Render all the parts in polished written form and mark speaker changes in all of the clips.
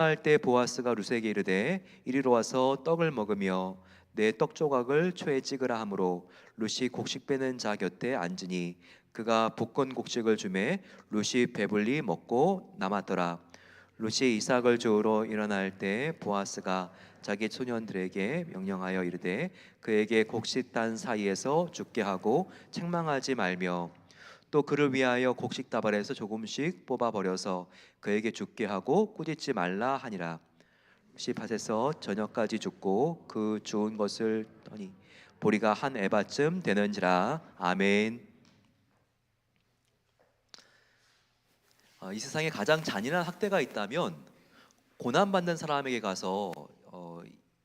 Speaker 1: 할 때 보아스가 룻에게 이르되 이리로 와서 떡을 먹으며 내 떡 조각을 초에 찍으라 하므로 룻이 곡식 빼는 자 곁에 앉으니 그가 볶은 곡식을 주매 룻이 배불리 먹고 남았더라. 룻이 이삭을 주우러 일어날 때 보아스가 자기 소년들에게 명령하여 이르되 그에게 곡식 단 사이에서 죽게 하고 책망하지 말며 또 그를 위하여 곡식 다발에서 조금씩 뽑아 버려서 그에게 죽게 하고 꾸짖지 말라 하니라. 시 밭에서 저녁까지 죽고 그 주운 것을 떠니 보리가 한 에바쯤 되는지라. 아멘. 이 세상에 가장 잔인한 학대가 있다면 고난받는 사람에게 가서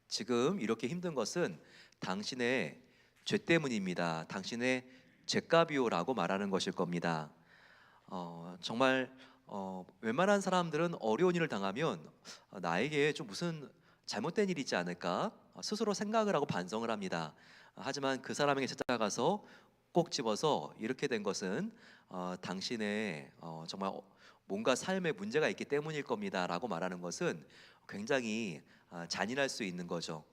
Speaker 1: 지금 이렇게 힘든 것은 당신의 죄 때문입니다. 당신의 죄값이요라고 말하는 것일 겁니다. 정말 웬만한 사람들은 어려운 일을 당하면 나에게 좀 무슨 잘못된 일이 있지 않을까 스스로 생각을 하고 반성을 합니다. 하지만 그 사람에게 찾아가서 꼭 집어서 이렇게 된 것은 당신의 정말 뭔가 삶에 문제가 있기 때문일 겁니다라고 말하는 것은 굉장히 잔인할 수 있는 거죠.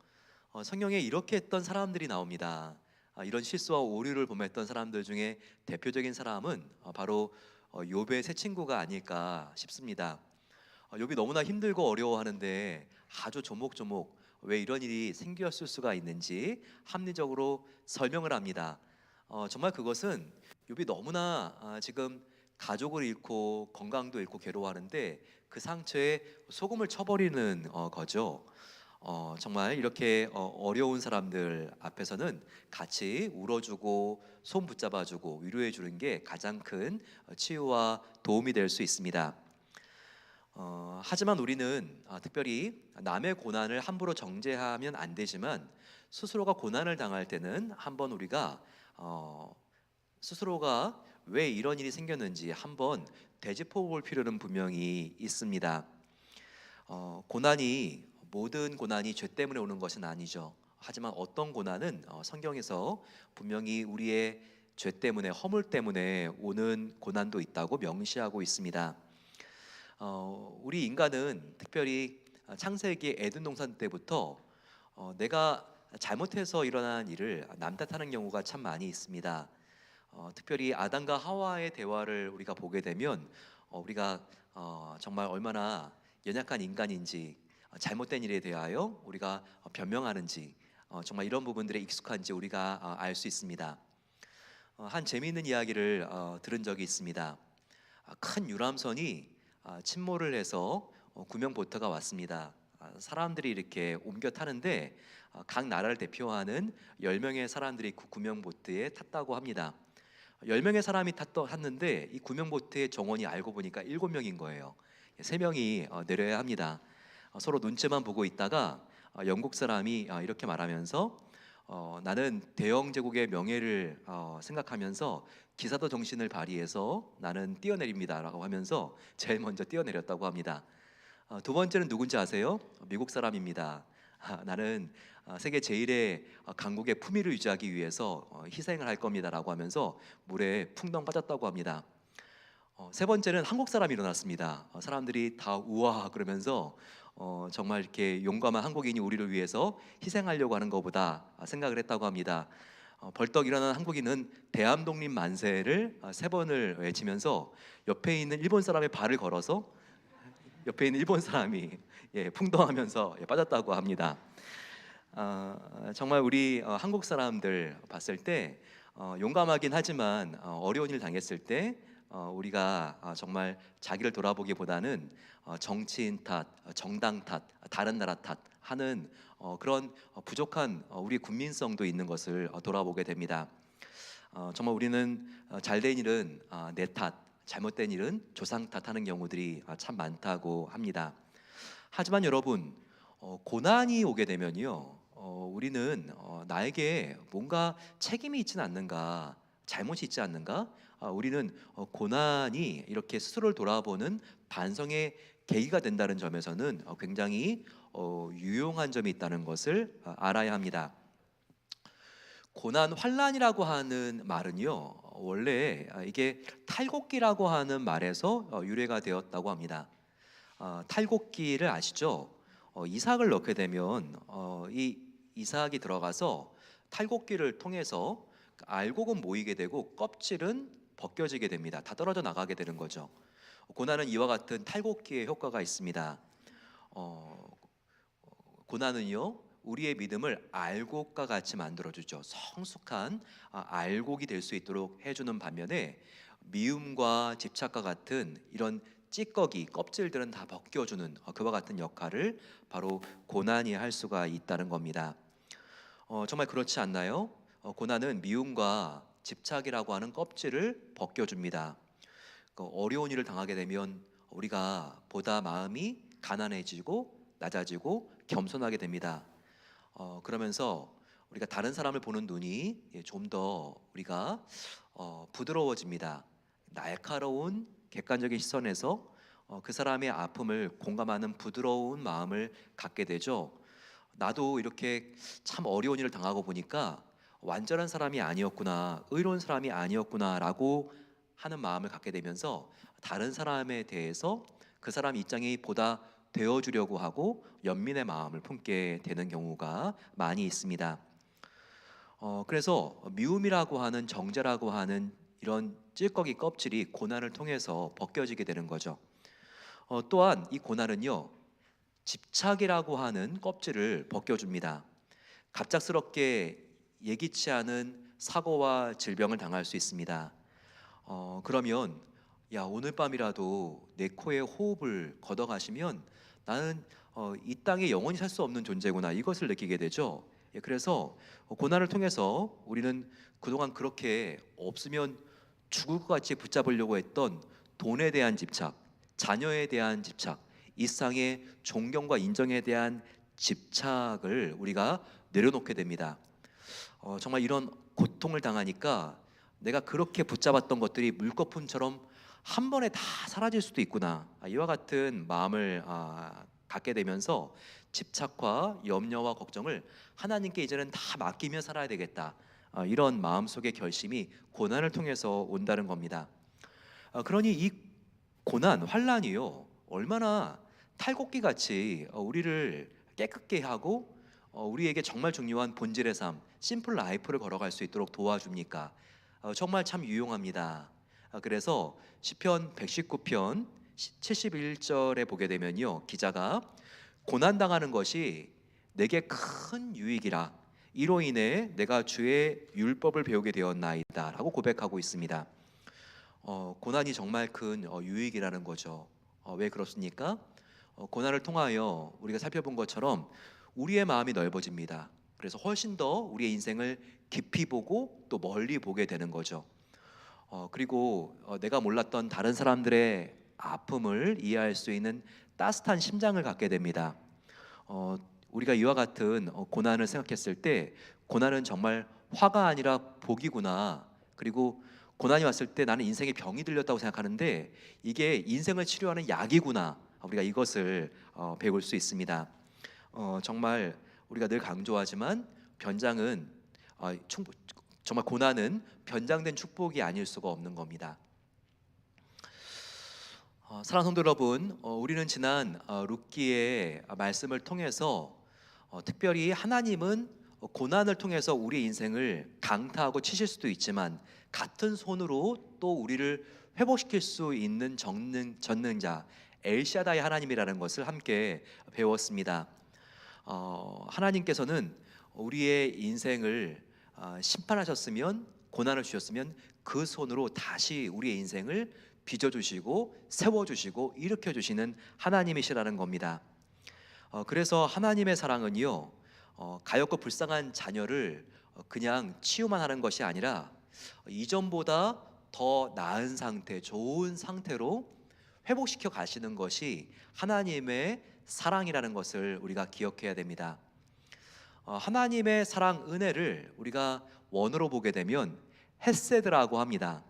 Speaker 1: 성경에 이렇게 했던 사람들이 나옵니다. 이런 실수와 오류를 범했던 사람들 중에 대표적인 사람은 바로 욥의 세 친구가 아닐까 싶습니다. 욥이 너무나 힘들고 어려워하는데 아주 조목조목 왜 이런 일이 생겼을 수가 있는지 합리적으로 설명을 합니다. 정말 그것은 욥이 너무나 지금 가족을 잃고 건강도 잃고 괴로워하는데 그 상처에 소금을 쳐버리는 거죠. 정말 이렇게 어려운 사람들 앞에서는 같이 울어주고 손 붙잡아주고 위로해주는 게 가장 큰 치유와 도움이 될 수 있습니다. 하지만 우리는 특별히 남의 고난을 함부로 정죄하면 안 되지만 스스로가 고난을 당할 때는 한번 우리가 스스로가 왜 이런 일이 생겼는지 한번 되짚어 볼 필요는 분명히 있습니다. 모든 고난이 죄 때문에 오는 것은 아니죠. 하지만 어떤 고난은 성경에서 분명히 우리의 죄 때문에 허물 때문에 오는 고난도 있다고 명시하고 있습니다. 우리 인간은 특별히 창세기 에덴 동산 때부터 내가 잘못해서 일어난 일을 남 탓하는 경우가 참 많이 있습니다. 특별히 아담과 하와의 대화를 우리가 보게 되면 우리가 정말 얼마나 연약한 인간인지 잘못된 일에 대하여 우리가 변명하는지 정말 이런 부분들에 익숙한지 우리가 알 수 있습니다. 한 재미있는 이야기를 들은 적이 있습니다. 큰 유람선이 침몰을 해서 구명보트가 왔습니다. 사람들이 이렇게 옮겨 타는데 각 나라를 대표하는 10명의 사람들이 그 구명보트에 탔다고 합니다. 10명의 사람이 탔는데 이 구명보트의 정원이 알고 보니까 7명인 거예요. 3명이 내려야 합니다. 서로 눈치만 보고 있다가 영국 사람이 이렇게 말하면서 나는 대영 제국의 명예를 생각하면서 기사도 정신을 발휘해서 나는 뛰어내립니다라고 하면서 제일 먼저 뛰어내렸다고 합니다. 두 번째는 누군지 아세요? 미국 사람입니다. 나는 세계 제일의 강국의 품위를 유지하기 위해서 희생을 할 겁니다라고 하면서 물에 풍덩 빠졌다고 합니다. 세 번째는 한국 사람이 일어났습니다. 사람들이 다 우와 그러면서 정말 이렇게 용감한 한국인이 우리를 위해서 희생하려고 하는 것보다 생각을 했다고 합니다. 벌떡 일어난 한국인은 대한독립 만세를 3번을 외치면서 옆에 있는 일본 사람의 발을 걸어서 옆에 있는 일본 사람이 풍덩하면서 빠졌다고 합니다. 정말 우리 한국 사람들 봤을 때 용감하긴 하지만 어려운 일 당했을 때 우리가 정말 자기를 돌아보기보다는 정치인 탓, 정당 탓, 다른 나라 탓 하는 그런 부족한 우리 국민성도 있는 것을 돌아보게 됩니다. 정말 우리는 잘된 일은 내 탓, 잘못된 일은 조상 탓하는 경우들이 참 많다고 합니다. 하지만 여러분, 고난이 오게 되면요, 우리는 나에게 뭔가 책임이 있지는 않는가, 잘못이 있지 않는가? 우리는 고난이 이렇게 스스로를 돌아보는 반성의 계기가 된다는 점에서는 굉장히 유용한 점이 있다는 것을 알아야 합니다. 고난, 환난이라고 하는 말은요, 원래 이게 탈곡기라고 하는 말에서 유래가 되었다고 합니다. 탈곡기를 아시죠? 이삭을 넣게 되면 이 이삭이 들어가서 탈곡기를 통해서 알곡은 모이게 되고 껍질은 벗겨지게 됩니다. 다 떨어져 나가게 되는 거죠. 고난은 이와 같은 탈곡기의 효과가 있습니다. 어, 고난은요, 우리의 믿음을 알곡과 같이 만들어주죠. 성숙한 알곡이 될 수 있도록 해주는 반면에 미움과 집착과 같은 이런 찌꺼기, 껍질들은 다 벗겨주는 그와 같은 역할을 바로 고난이 할 수가 있다는 겁니다. 정말 그렇지 않나요? 고난은 미움과 집착이라고 하는 껍질을 벗겨줍니다. 어려운 일을 당하게 되면 우리가 보다 마음이 가난해지고 낮아지고 겸손하게 됩니다. 그러면서 우리가 다른 사람을 보는 눈이 좀 더 우리가 부드러워집니다. 날카로운 객관적인 시선에서 그 사람의 아픔을 공감하는 부드러운 마음을 갖게 되죠. 나도 이렇게 참 어려운 일을 당하고 보니까 완전한 사람이 아니었구나, 의로운 사람이 아니었구나라고 하는 마음을 갖게 되면서 다른 사람에 대해서 그 사람 입장이 보다 되어주려고 하고 연민의 마음을 품게 되는 경우가 많이 있습니다. 그래서 미움이라고 하는 정죄라고 하는 이런 찔꺼기 껍질이 고난을 통해서 벗겨지게 되는 거죠. 또한 이 고난은요, 집착이라고 하는 껍질을 벗겨줍니다. 갑작스럽게 예기치 않은 사고와 질병을 당할 수 있습니다. 그러면 야, 오늘 밤이라도 내 코에 호흡을 걷어가시면 나는 이 땅에 영원히 살 수 없는 존재구나, 이것을 느끼게 되죠. 그래서 고난을 통해서 우리는 그동안 그렇게 없으면 죽을 것 같이 붙잡으려고 했던 돈에 대한 집착, 자녀에 대한 집착, 이상의 존경과 인정에 대한 집착을 우리가 내려놓게 됩니다. 정말 이런 고통을 당하니까 내가 그렇게 붙잡았던 것들이 물거품처럼 한 번에 다 사라질 수도 있구나, 이와 같은 마음을 갖게 되면서 집착과 염려와 걱정을 하나님께 이제는 다 맡기며 살아야 되겠다, 이런 마음속의 결심이 고난을 통해서 온다는 겁니다. 그러니 이 고난, 환난이요, 얼마나 탈곡기 같이 우리를 깨끗게 하고 우리에게 정말 중요한 본질의 삶, 심플 라이프를 걸어갈 수 있도록 도와줍니까? 정말 참 유용합니다. 그래서 시편 119편 71절에 보게 되면요, 기자가 고난 당하는 것이 내게 큰 유익이라, 이로 인해 내가 주의 율법을 배우게 되었나이다라고 고백하고 있습니다. 고난이 정말 큰 유익이라는 거죠. 왜 그렇습니까? 고난을 통하여 우리가 살펴본 것처럼 우리의 마음이 넓어집니다. 그래서 훨씬 더 우리의 인생을 깊이 보고 또 멀리 보게 되는 거죠. 그리고 내가 몰랐던 다른 사람들의 아픔을 이해할 수 있는 따뜻한 심장을 갖게 됩니다. 우리가 이와 같은 고난을 생각했을 때, 고난은 정말 화가 아니라 복이구나, 그리고 고난이 왔을 때 나는 인생에 병이 들렸다고 생각하는데 이게 인생을 치료하는 약이구나, 우리가 이것을 배울 수 있습니다. 정말 우리가 늘 강조하지만 변장은 정말 고난은 변장된 축복이 아닐 수가 없는 겁니다. 사랑하는 성도 여러분, 우리는 지난 룻기의 말씀을 통해서 특별히 하나님은 고난을 통해서 우리의 인생을 강타하고 치실 수도 있지만 같은 손으로 또 우리를 회복시킬 수 있는 전능자 엘샤다이 하나님이라는 것을 함께 배웠습니다. 하나님께서는 우리의 인생을 심판하셨으면, 고난을 주셨으면 그 손으로 다시 우리의 인생을 빚어주시고 세워주시고 일으켜주시는 하나님이시라는 겁니다. 그래서 하나님의 사랑은요, 가엾고 불쌍한 자녀를 그냥 치유만 하는 것이 아니라 이전보다 더 나은 상태, 좋은 상태로 회복시켜 가시는 것이 하나님의 사랑이라는 것을 우리가 기억해야 됩니다. 하나님의 사랑, 은혜를 우리가 원어로 보게 되면 헤세드라고 합니다.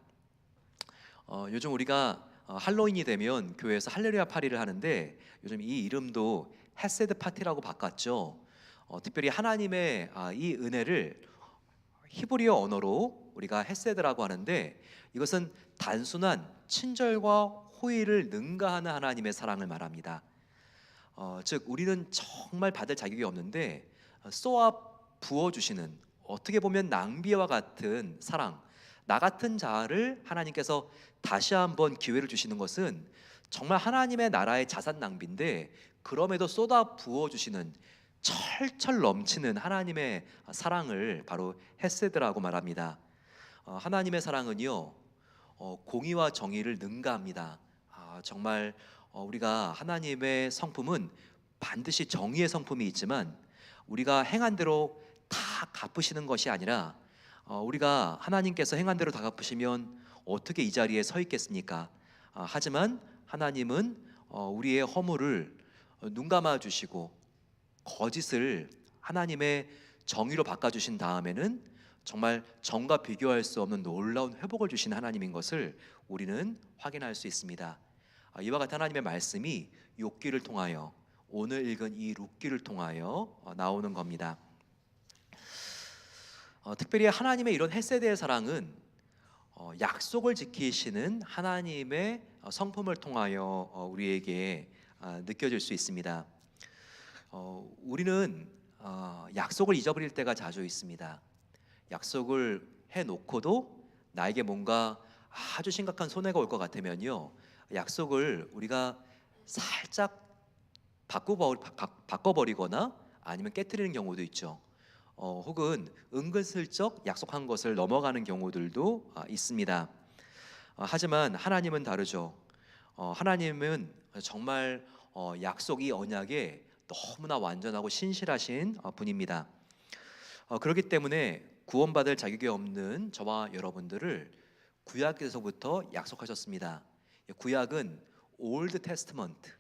Speaker 1: 요즘 우리가 할로윈이 되면 교회에서 할렐루야 파티를 하는데 요즘 이 이름도 헤세드 파티라고 바꿨죠. 특별히 하나님의 이 은혜를 히브리어 언어로 우리가 헤세드라고 하는데, 이것은 단순한 친절과 호의를 능가하는 하나님의 사랑을 말합니다. 즉 우리는 정말 받을 자격이 없는데 쏘아 부어주시는, 어떻게 보면 낭비와 같은 사랑, 나 같은 자를 하나님께서 다시 한번 기회를 주시는 것은 정말 하나님의 나라의 자산 낭비인데, 그럼에도 쏟아 부어주시는 철철 넘치는 하나님의 사랑을 바로 헤세드라고 말합니다. 하나님의 사랑은요, 공의와 정의를 능가합니다. 정말 우리가 하나님의 성품은 반드시 정의의 성품이 있지만 우리가 행한 대로 다 갚으시는 것이 아니라, 우리가 하나님께서 행한 대로 다 갚으시면 어떻게 이 자리에 서 있겠습니까? 하지만 하나님은 우리의 허물을 눈 감아 주시고 거짓을 하나님의 정의로 바꿔주신 다음에는 정말 정과 비교할 수 없는 놀라운 회복을 주신 하나님인 것을 우리는 확인할 수 있습니다. 이와 같은 하나님의 말씀이 욥기를 통하여, 오늘 읽은 이 룻기를 통하여 나오는 겁니다. 특별히 하나님의 이런 헤세드의 사랑은 약속을 지키시는 하나님의 성품을 통하여 우리에게 느껴질 수 있습니다. 우리는 약속을 잊어버릴 때가 자주 있습니다. 약속을 해놓고도 나에게 뭔가 아주 심각한 손해가 올 것 같으면요, 약속을 우리가 살짝 바꿔버리거나 아니면 깨트리는 경우도 있죠. 혹은 은근슬쩍 약속한 것을 넘어가는 경우들도 있습니다. 하지만 하나님은 다르죠. 하나님은 정말 약속, 이 언약에 너무나 완전하고 신실하신 분입니다. 그렇기 때문에 구원받을 자격이 없는 저와 여러분들을 구약에서부터 약속하셨습니다. 구약은 올드 테스트먼트,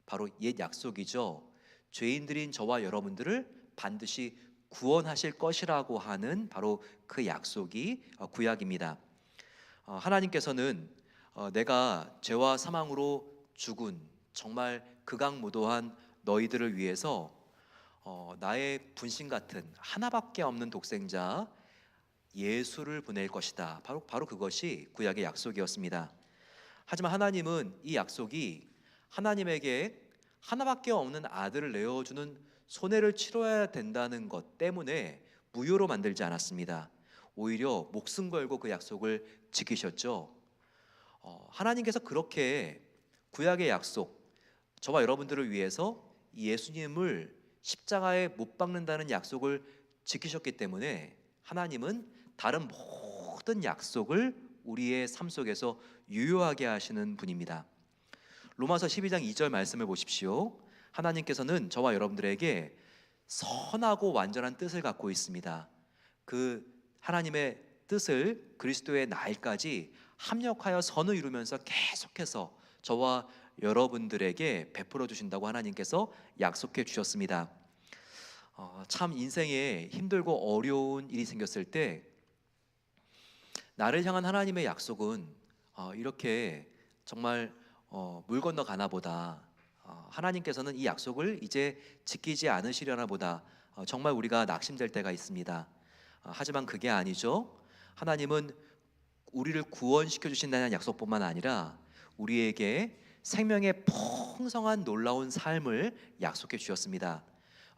Speaker 1: 바로 옛 약속이죠. 죄인들인 저와 여러분들을 반드시 구원하실 것이라고 하는 바로 그 약속이 구약입니다. 하나님께서는 내가 죄와 사망으로 죽은 정말 극악무도한 너희들을 위해서 나의 분신 같은 하나밖에 없는 독생자 예수를 보낼 것이다. 바로 그것이 구약의 약속이었습니다. 하지만 하나님은 이 약속이 하나님에게 하나밖에 없는 아들을 내어주는 손해를 치러야 된다는 것 때문에 무효로 만들지 않았습니다. 오히려 목숨 걸고 그 약속을 지키셨죠. 하나님께서 그렇게 구약의 약속, 저와 여러분들을 위해서 예수님을 십자가에 못 박는다는 약속을 지키셨기 때문에 하나님은 다른 모든 약속을 우리의 삶 속에서 유효하게 하시는 분입니다. 로마서 12장 2절 말씀을 보십시오. 하나님께서는 저와 여러분들에게 선하고 완전한 뜻을 갖고 있습니다. 그 하나님의 뜻을 그리스도의 날까지 합력하여 선을 이루면서 계속해서 저와 여러분들에게 베풀어 주신다고 하나님께서 약속해 주셨습니다. 참 인생에 힘들고 어려운 일이 생겼을 때 나를 향한 하나님의 약속은 이렇게 정말 물 건너 가나 보다, 하나님께서는 이 약속을 이제 지키지 않으시려나 보다, 정말 우리가 낙심될 때가 있습니다. 하지만 그게 아니죠. 하나님은 우리를 구원시켜 주신다는 약속뿐만 아니라 우리에게 생명의 풍성한 놀라운 삶을 약속해 주셨습니다.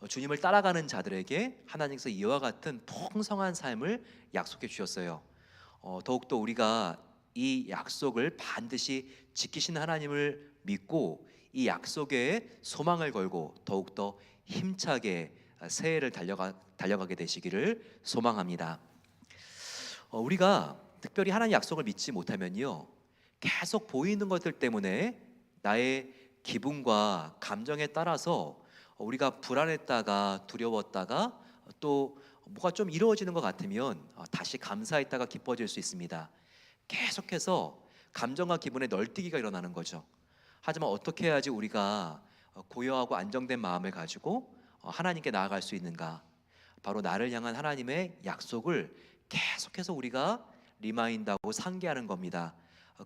Speaker 1: 주님을 따라가는 자들에게 하나님께서 이와 같은 풍성한 삶을 약속해 주셨어요. 더욱더 우리가 이 약속을 반드시 지키시는 하나님을 믿고 이 약속에 소망을 걸고 더욱더 힘차게 새해를 달려가게 되시기를 소망합니다. 우리가 특별히 하나님 약속을 믿지 못하면요, 계속 보이는 것들 때문에 나의 기분과 감정에 따라서 우리가 불안했다가 두려웠다가 또 뭐가 좀 이루어지는 것 같으면 다시 감사했다가 기뻐질 수 있습니다. 계속해서 감정과 기분의 널뛰기가 일어나는 거죠. 하지만 어떻게 해야지 우리가 고요하고 안정된 마음을 가지고 하나님께 나아갈 수 있는가? 바로 나를 향한 하나님의 약속을 계속해서 우리가 리마인드하고 상기하는 겁니다.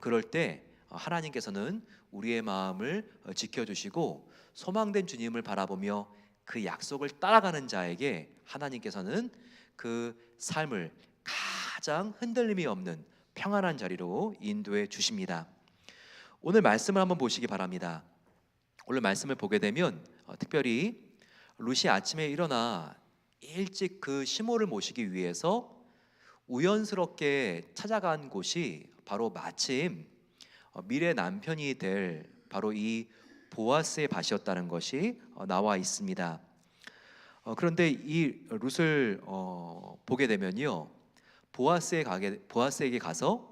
Speaker 1: 그럴 때 하나님께서는 우리의 마음을 지켜주시고 소망된 주님을 바라보며 그 약속을 따라가는 자에게 하나님께서는 그 삶을 가장 흔들림이 없는 평안한 자리로 인도해 주십니다. 오늘 말씀을 한번 보시기 바랍니다. 오늘 말씀을 보게 되면 특별히 룻이 아침에 일어나 일찍 그 시므를 모시기 위해서 우연스럽게 찾아간 곳이 바로 마침 미래 남편이 될 바로 이 보아스의 밭이었다는 것이 나와 있습니다. 그런데 이 룻을 보게 되면요, 보아스에게 가서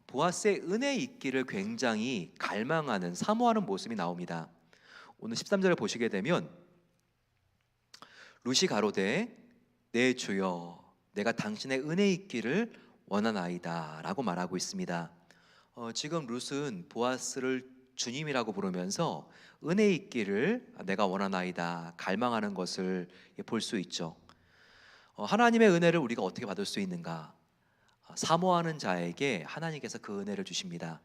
Speaker 1: 보아스의 은혜 있기를 굉장히 갈망하는, 사모하는 모습이 나옵니다. 오늘 13절을 보시게 되면 룻이 가로되 내 주여 내가 당신의 은혜 있기를 원하나이다 라고 말하고 있습니다. 지금 룻은 보아스를 주님이라고 부르면서 은혜 있기를 내가 원하나이다, 갈망하는 것을 볼 수 있죠. 하나님의 은혜를 우리가 어떻게 받을 수 있는가? 사모하는 자에게 하나님께서 그 은혜를 주십니다.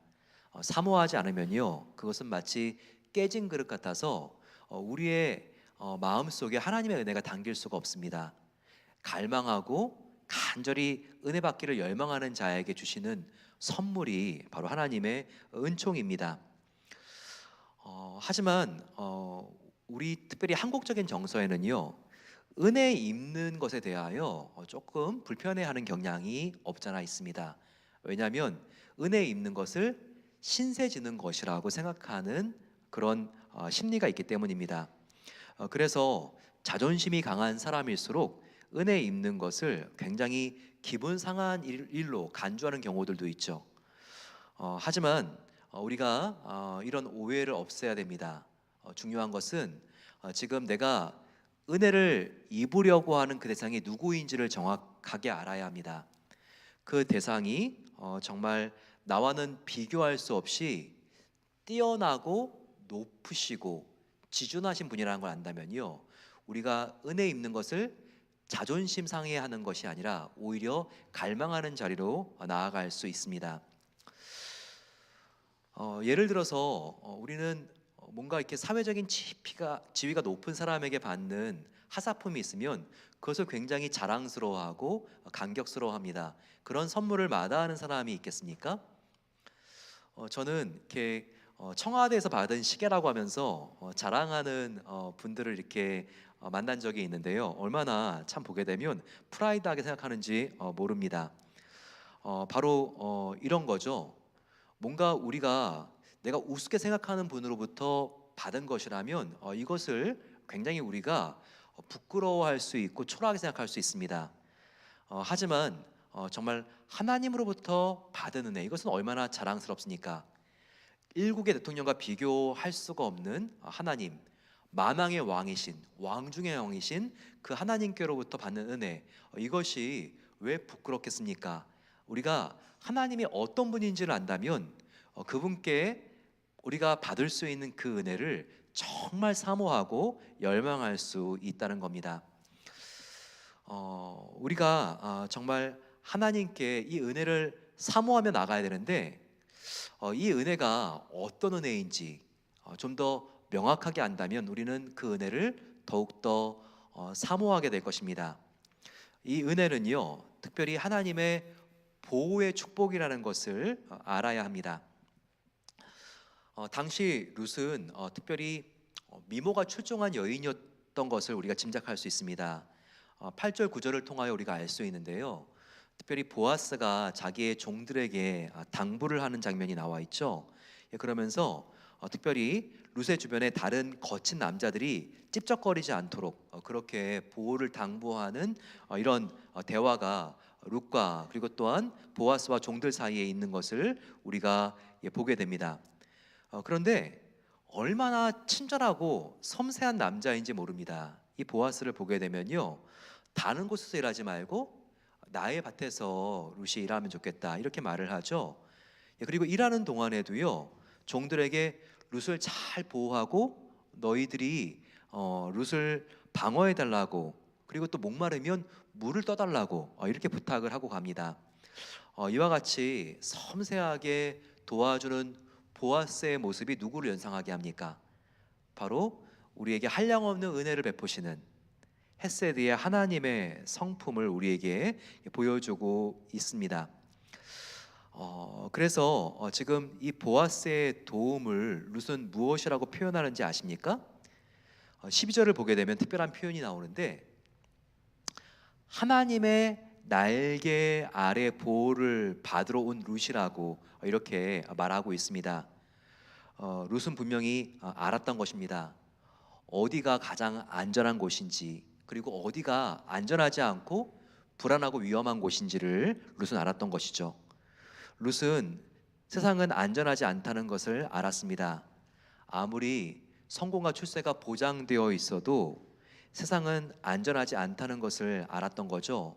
Speaker 1: 사모하지 않으면요, 그것은 마치 깨진 그릇 같아서 우리의 마음속에 하나님의 은혜가 담길 수가 없습니다. 갈망하고 간절히 은혜 받기를 열망하는 자에게 주시는 선물이 바로 하나님의 은총입니다. 하지만 우리 특별히 한국적인 정서에는요, 은혜 입는 것에 대하여 조금 불편해하는 경향이 없잖아 있습니다. 왜냐하면 은혜 입는 것을 신세 지는 것이라고 생각하는 그런 심리가 있기 때문입니다. 그래서 자존심이 강한 사람일수록 은혜 입는 것을 굉장히 기분 상한 일로 간주하는 경우들도 있죠. 하지만 우리가 이런 오해를 없애야 됩니다. 중요한 것은 지금 내가 은혜를 입으려고 하는 그 대상이 누구인지를 정확하게 알아야 합니다. 그 대상이 정말 나와는 비교할 수 없이 뛰어나고 높으시고 지존하신 분이라는 걸 안다면요, 우리가 은혜 입는 것을 자존심 상해하는 것이 아니라 오히려 갈망하는 자리로 나아갈 수 있습니다. 예를 들어서 우리는 뭔가 이렇게 사회적인 지위가 높은 사람에게 받는 하사품이 있으면 그것을 굉장히 자랑스러워하고 감격스러워합니다. 그런 선물을 마다하는 사람이 있겠습니까? 저는 이렇게 청와대에서 받은 시계라고 하면서 자랑하는 분들을 이렇게 만난 적이 있는데요, 얼마나 참 보게 되면 프라이드하게 생각하는지 모릅니다. 바로 이런 거죠. 뭔가 우리가 내가 우습게 생각하는 분으로부터 받은 것이라면 이것을 굉장히 우리가 부끄러워할 수 있고 초라하게 생각할 수 있습니다. 하지만 정말 하나님으로부터 받은 은혜, 이것은 얼마나 자랑스럽습니까? 일국의 대통령과 비교할 수가 없는 하나님, 만왕의 왕이신, 왕 중의 왕이신 그 하나님께로부터 받는 은혜, 이것이 왜 부끄럽겠습니까? 우리가 하나님이 어떤 분인지를 안다면 그분께 우리가 받을 수 있는 그 은혜를 정말 사모하고 열망할 수 있다는 겁니다. 우리가 정말 하나님께 이 은혜를 사모하며 나가야 되는데 이 은혜가 어떤 은혜인지 좀 더 명확하게 안다면 우리는 그 은혜를 더욱더 사모하게 될 것입니다. 이 은혜는요, 특별히 하나님의 보호의 축복이라는 것을 알아야 합니다. 당시 룻은 특별히 미모가 출중한 여인이었던 것을 우리가 짐작할 수 있습니다. 8절 9절을 통하여 우리가 알 수 있는데요, 특별히 보아스가 자기의 종들에게 당부를 하는 장면이 나와 있죠. 그러면서 특별히 룻의 주변에 다른 거친 남자들이 찝쩍거리지 않도록 그렇게 보호를 당부하는 이런 대화가 룻과 그리고 또한 보아스와 종들 사이에 있는 것을 우리가 보게 됩니다. 그런데 얼마나 친절하고 섬세한 남자인지 모릅니다. 이 보아스를 보게 되면요, 다른 곳에서 일하지 말고 나의 밭에서 룻이 일하면 좋겠다, 이렇게 말을 하죠. 그리고 일하는 동안에도요, 종들에게 룻을 잘 보호하고 너희들이 룻을 방어해 달라고, 그리고 또 목마르면 물을 떠달라고 이렇게 부탁을 하고 갑니다. 이와 같이 섬세하게 도와주는 보아스의 모습이 누구를 연상하게 합니까? 바로 우리에게 한량없는 은혜를 베푸시는 헤세드의 하나님의 성품을 우리에게 보여주고 있습니다. 그래서 지금 이 보아스의 도움을 룻은 무엇이라고 표현하는지 아십니까? 12절을 보게 되면 특별한 표현이 나오는데, 하나님의 날개 아래 보호를 받으러 온 룻이라고 이렇게 말하고 있습니다. 룻은 분명히 알았던 것입니다. 어디가 가장 안전한 곳인지, 그리고 어디가 안전하지 않고 불안하고 위험한 곳인지를 룻은 알았던 것이죠. 룻은 세상은 안전하지 않다는 것을 알았습니다. 아무리 성공과 출세가 보장되어 있어도 세상은 안전하지 않다는 것을 알았던 거죠.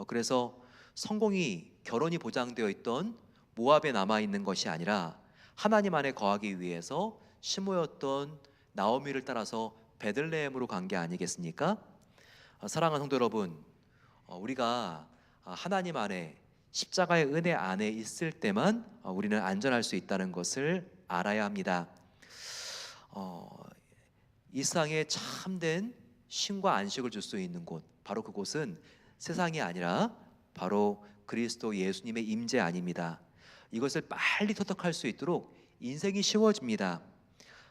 Speaker 1: 그래서 성공이, 결혼이 보장되어 있던 모압에 남아 있는 것이 아니라 하나님 안에 거하기 위해서 시모였던 나오미를 따라서 베들레헴으로 간 게 아니겠습니까? 사랑하는 성도 여러분, 우리가 하나님 안에, 십자가의 은혜 안에 있을 때만 우리는 안전할 수 있다는 것을 알아야 합니다. 이 세상에 참된 쉼과 안식을 줄 수 있는 곳, 바로 그곳은 세상이 아니라 바로 그리스도 예수님의 임재 아닙니다. 이것을 빨리 터득할 수 있도록 인생이 쉬워집니다.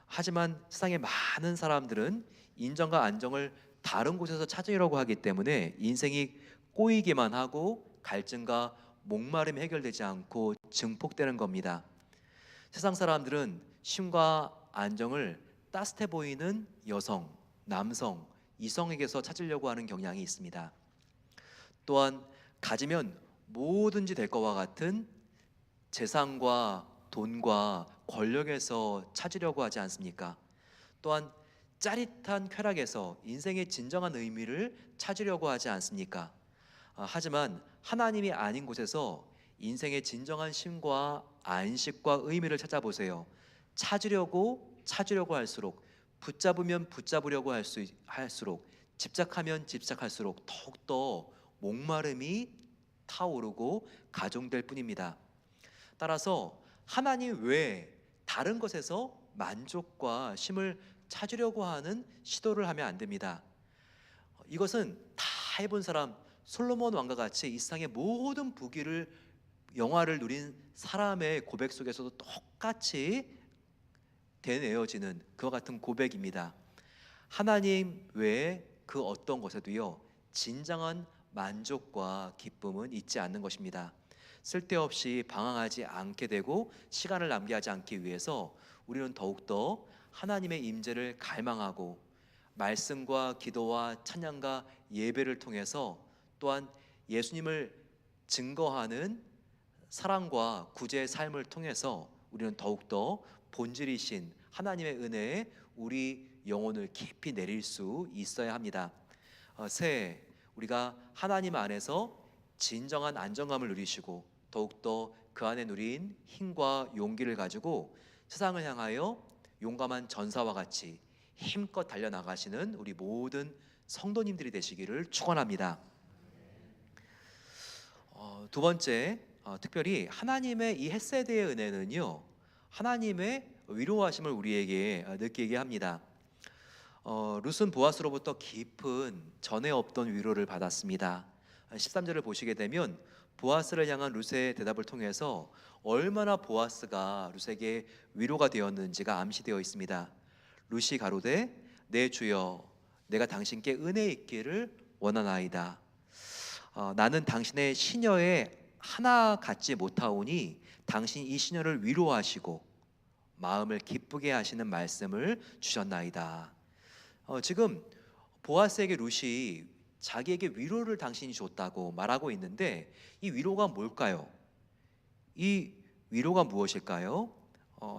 Speaker 1: 하지만 세상의 많은 사람들은 인정과 안정을 다른 곳에서 찾으려고 하기 때문에 인생이 꼬이기만 하고 갈증과 목마름이 해결되지 않고 증폭되는 겁니다. 세상 사람들은 쉼과 안정을 따뜻해 보이는 여성, 남성, 이성에게서 찾으려고 하는 경향이 있습니다. 또한 가지면 뭐든지 될 것과 같은 재산과 돈과 권력에서 찾으려고 하지 않습니까? 또한 짜릿한 쾌락에서 인생의 진정한 의미를 찾으려고 하지 않습니까? 하지만 하나님이 아닌 곳에서 인생의 진정한 쉼과 안식과 의미를 찾아보세요. 찾으려고 할수록, 붙잡으면 붙잡으려고 할수록, 집착하면 집착할수록 더욱더 목마름이 타오르고 가중될 뿐입니다. 따라서 하나님 외에 다른 것에서 만족과 쉼을 찾으려고 하는 시도를 하면 안 됩니다. 이것은 다 해본 사람, 솔로몬 왕과 같이 이 세상의 모든 부귀를, 영화를 누린 사람의 고백 속에서도 똑같이 되뇌어지는 그와 같은 고백입니다. 하나님 외에 그 어떤 것에도요, 진정한 만족과 기쁨은 있지 않는 것입니다. 쓸데없이 방황하지 않게 되고 시간을 낭비하지 않기 위해서 우리는 더욱더 하나님의 임재를 갈망하고 말씀과 기도와 찬양과 예배를 통해서, 또한 예수님을 증거하는 사랑과 구제의 삶을 통해서 우리는 더욱더 본질이신 하나님의 은혜에 우리 영혼을 깊이 내릴 수 있어야 합니다. 새해 우리가 하나님 안에서 진정한 안정감을 누리시고 더욱더 그 안에 누린 힘과 용기를 가지고 세상을 향하여 용감한 전사와 같이 힘껏 달려나가시는 우리 모든 성도님들이 되시기를 축원합니다. 두 번째, 특별히 하나님의 이 헷세드의 은혜는요, 하나님의 위로하심을 우리에게 느끼게 합니다. 룻은 보아스로부터 깊은 전에 없던 위로를 받았습니다. 13절을 보시게 되면 보아스를 향한 룻의 대답을 통해서 얼마나 보아스가 룻에게 위로가 되었는지가 암시되어 있습니다. 룻이 가로되 내 주여, 내가 당신께 은혜 있기를 원하나이다. 나는 당신의 시녀에 하나 갖지 못하오니 당신 이 시녀를 위로하시고 마음을 기쁘게 하시는 말씀을 주셨나이다. 지금 보아스에게 룻이 자기에게 위로를 당신이 줬다고 말하고 있는데, 이 위로가 뭘까요? 이 위로가 무엇일까요?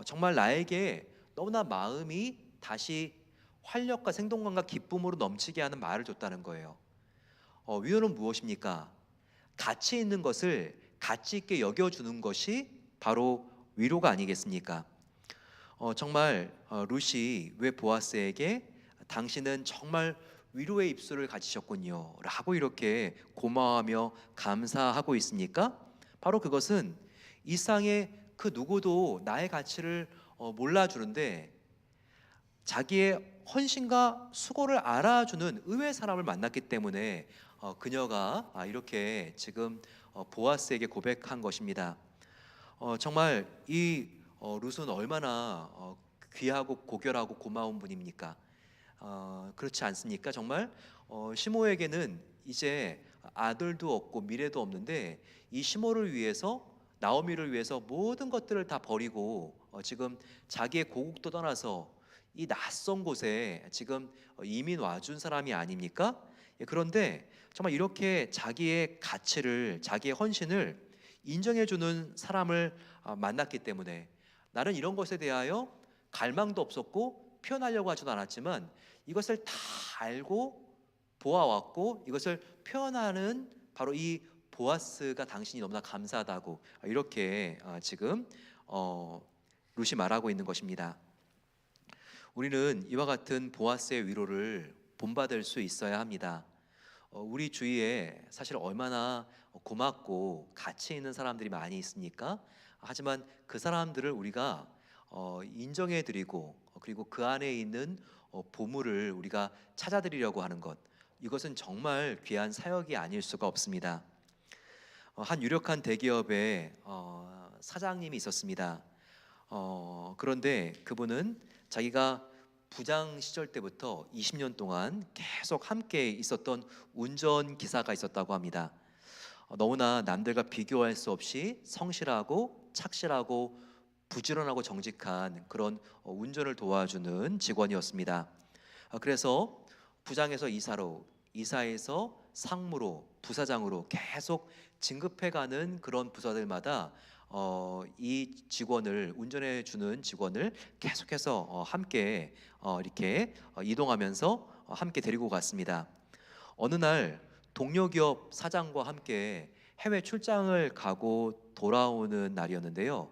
Speaker 1: 정말 나에게 너무나 마음이 다시 활력과 생동감과 기쁨으로 넘치게 하는 말을 줬다는 거예요. 위로는 무엇입니까? 가치 있는 것을 가치 있게 여겨주는 것이 바로 위로가 아니겠습니까? 정말 룻이 왜 보아스에게 당신은 정말 위로의 입술을 가지셨군요 라고 이렇게 고마워하며 감사하고 있습니까? 바로 그것은 이 세상의 그 누구도 나의 가치를 몰라주는데 자기의 헌신과 수고를 알아주는 의외의 사람을 만났기 때문에 그녀가 이렇게 지금 보아스에게 고백한 것입니다. 정말 이 룻은 얼마나 귀하고 고결하고 고마운 분입니까? 그렇지 않습니까? 정말 시모에게는 이제 아들도 없고 미래도 없는데 이 시모를 위해서, 나오미를 위해서 모든 것들을 다 버리고 지금 자기의 고국도 떠나서 이 낯선 곳에 지금 이민 와준 사람이 아닙니까? 예, 그런데 정말 이렇게 자기의 가치를, 자기의 헌신을 인정해주는 사람을 만났기 때문에 나는 이런 것에 대하여 갈망도 없었고 표현하려고 하지도 않았지만 이것을 다 알고 보아왔고 이것을 표현하는 바로 이 보아스가 당신이 너무나 감사하다고 이렇게 지금 룻이 말하고 있는 것입니다. 우리는 이와 같은 보아스의 위로를 본받을 수 있어야 합니다. 우리 주위에 사실 얼마나 고맙고 가치 있는 사람들이 많이 있습니까? 하지만 그 사람들을 우리가 인정해드리고 그리고 그 안에 있는 보물을 우리가 찾아드리려고 하는 것, 이것은 정말 귀한 사역이 아닐 수가 없습니다. 한 유력한 대기업의 사장님이 있었습니다. 그런데 그분은 자기가 부장 시절 때부터 20년 동안 계속 함께 있었던 운전기사가 있었다고 합니다. 너무나 남들과 비교할 수 없이 성실하고 착실하고 부지런하고 정직한 그런 운전을 도와주는 직원이었습니다. 그래서 부장에서 이사로, 이사에서 상무로, 부사장으로 계속 진급해가는 그런 부서들마다 이 직원을, 운전해 주는 직원을 계속해서 함께 이렇게 이동하면서 함께 데리고 갔습니다. 어느 날 동료 기업 사장과 함께 해외 출장을 가고 돌아오는 날이었는데요.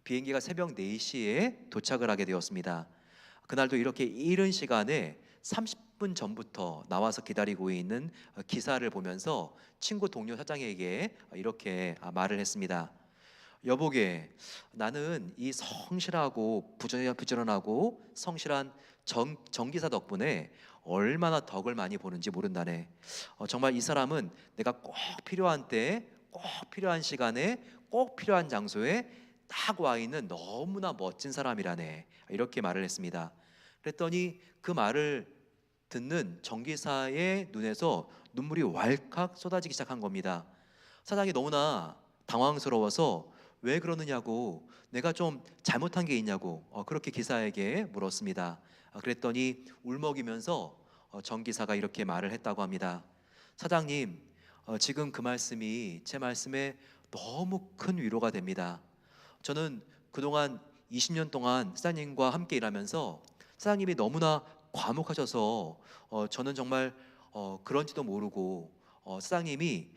Speaker 1: 비행기가 새벽 4시에 도착을 하게 되었습니다. 그날도 이렇게 이른 시간에 30분 전부터 나와서 기다리고 있는 기사를 보면서 친구 동료 사장에게 이렇게 말을 했습니다. 여보게, 나는 이 성실하고 부지런하고 성실한 정기사 덕분에 얼마나 덕을 많이 보는지 모른다네. 정말 이 사람은 내가 꼭 필요한 때에, 꼭 필요한 시간에, 꼭 필요한 장소에 딱 와 있는 너무나 멋진 사람이라네. 이렇게 말을 했습니다. 그랬더니 그 말을 듣는 정기사의 눈에서 눈물이 왈칵 쏟아지기 시작한 겁니다. 사장이 너무나 당황스러워서 왜 그러느냐고, 내가 좀 잘못한 게 있냐고 그렇게 기사에게 물었습니다. 그랬더니 울먹이면서 정기사가 이렇게 말을 했다고 합니다. 사장님, 지금 그 말씀이 제 말씀에 너무 큰 위로가 됩니다. 저는 그동안 20년 동안 사장님과 함께 일하면서 사장님이 너무나 과묵하셔서 저는 정말 그런지도 모르고 사장님이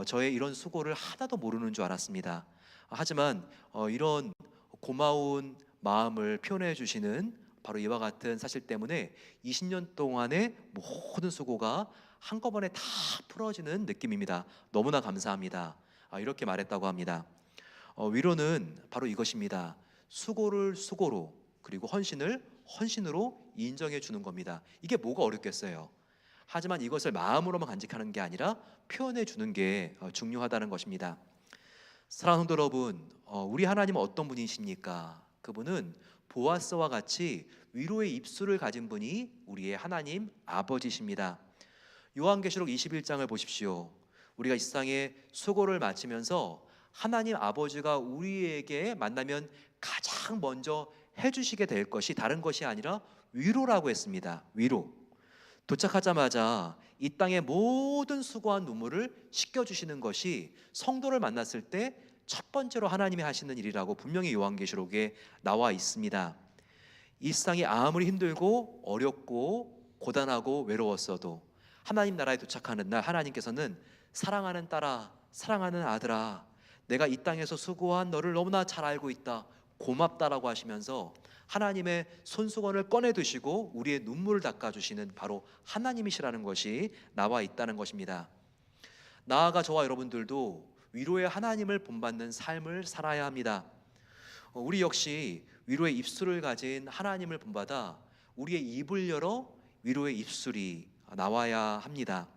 Speaker 1: 저의 이런 수고를 하나도 모르는 줄 알았습니다. 하지만 이런 고마운 마음을 표현해 주시는 바로 이와 같은 사실 때문에 20년 동안의 모든 수고가 한꺼번에 다 풀어지는 느낌입니다. 너무나 감사합니다. 이렇게 말했다고 합니다. 위로는 바로 이것입니다. 수고를 수고로, 그리고 헌신을 헌신으로 인정해 주는 겁니다. 이게 뭐가 어렵겠어요. 하지만 이것을 마음으로만 간직하는 게 아니라 표현해 주는 게 중요하다는 것입니다. 사랑하는 성도 여러분, 우리 하나님은 어떤 분이십니까? 그분은 보아스와 같이 위로의 입술을 가진 분이 우리의 하나님 아버지십니다. 요한계시록 21장을 보십시오. 우리가 이 세상에 수고를 마치면서 하나님 아버지가 우리에게 만나면 가장 먼저 해주시게 될 것이 다른 것이 아니라 위로라고 했습니다. 위로. 도착하자마자 이 땅의 모든 수고한 눈물을 씻겨주시는 것이 성도를 만났을 때 첫 번째로 하나님이 하시는 일이라고 분명히 요한계시록에 나와 있습니다. 이 세상이 아무리 힘들고 어렵고 고단하고 외로웠어도 하나님 나라에 도착하는 날 하나님께서는 사랑하는 딸아, 사랑하는 아들아, 내가 이 땅에서 수고한 너를 너무나 잘 알고 있다, 고맙다라고 하시면서 하나님의 손수건을 꺼내 드시고 우리의 눈물을 닦아주시는 바로 하나님이시라는 것이 나와 있다는 것입니다. 나아가 저와 여러분들도 위로의 하나님을 본받는 삶을 살아야 합니다. 우리 역시 위로의 입술을 가진 하나님을 본받아 우리의 입을 열어 위로의 입술이 나와야 합니다.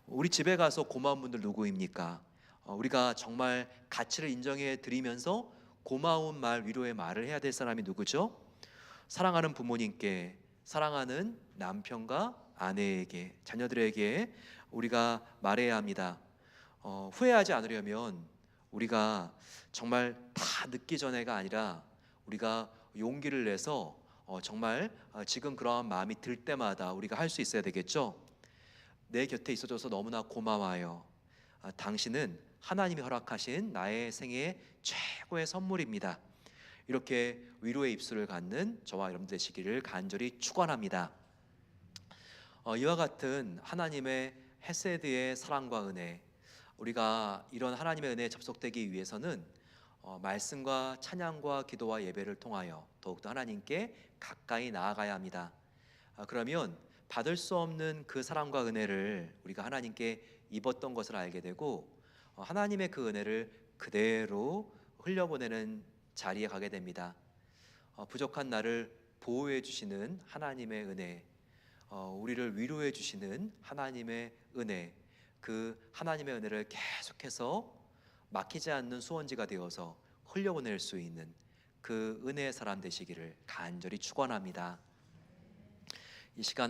Speaker 1: 우리 집에 가서 고마운 분들 누구입니까? 우리가 정말 가치를 인정해 드리면서 고마운 말, 위로의 말을 해야 될 사람이 누구죠? 사랑하는 부모님께, 사랑하는 남편과 아내에게, 자녀들에게 우리가 말해야 합니다. 후회하지 않으려면 우리가 정말 다 늦기 전에가 아니라 우리가 용기를 내서 정말 지금 그러한 마음이 들 때마다 우리가 할 수 있어야 되겠죠. 내 곁에 있어줘서 너무나 고마워요. 당신은 하나님이 허락하신 나의 생애의 최고의 선물입니다. 이렇게 위로의 입술을 갖는 저와 여러분 되시기를 간절히 축원합니다. 이와 같은 하나님의 헤세드의 사랑과 은혜, 우리가 이런 하나님의 은혜에 접속되기 위해서는 말씀과 찬양과 기도와 예배를 통하여 더욱더 하나님께 가까이 나아가야 합니다. 그러면 받을 수 없는 그 사랑과 은혜를 우리가 하나님께 입었던 것을 알게 되고 하나님의 그 은혜를 그대로 흘려보내는 자리에 가게 됩니다. 부족한 나를 보호해 주시는 하나님의 은혜, 우리를 위로해 주시는 하나님의 은혜, 그 하나님의 은혜를 계속해서 막히지 않는 수원지가 되어서 흘려보낼 수 있는 그 은혜의 사람 되시기를 간절히 축원합니다. 이 시간